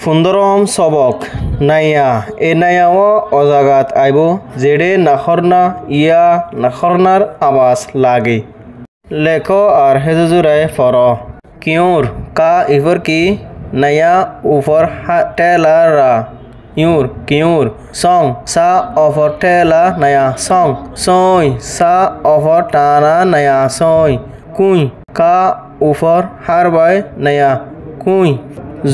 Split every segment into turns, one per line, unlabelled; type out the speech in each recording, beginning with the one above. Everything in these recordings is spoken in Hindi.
Fundorom sobok naya enayawo ojagat aibo jede nakhorna iya nakhornar abas lagi leko ar hejujurai foro kiur ka ifor ki naya ufar tela ra yur kiur song sa offer tela naya song soy sa offer tana naya soy kui ka ufar harbai naya kui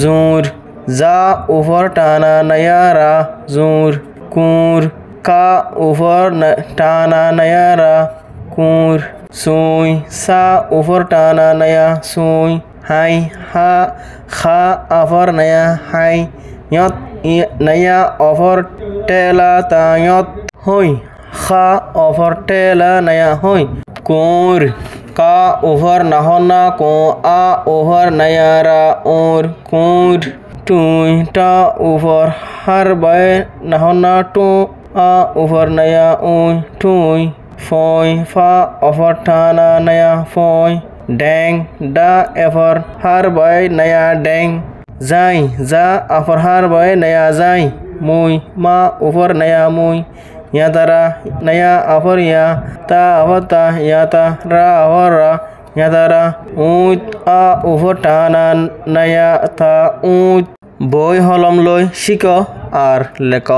zur za ऊपर टाना नया रा जूर कूर का ऊपर टाना नया रा कूर सुई सा ऊपर टाना नया सुई हाई हा खा ऊपर नया हाई यत नया ऊपर टेला ता यत होई खा ऊपर टेला नया होई कूर का ऊपर नहोना को आ ऊपर नया रा और कूर टुई टा ऊपर हर बाय नहोना टू आ ऊपर नया ऊई टुई फोई फा ऊपर टाना नया फोई डेंग डा ऊपर हर बाय नया डेंग जाई जा ऊपर हर बाय नया जाई मुई मा ऊपर नया मुई या तारा नया ऊपर या ता ऊपर ता या ता रा ऊपर रा या तारा ऊट आ ऊपर टाना नया ता ऊट বই হলম লই শিখ আর লেখ।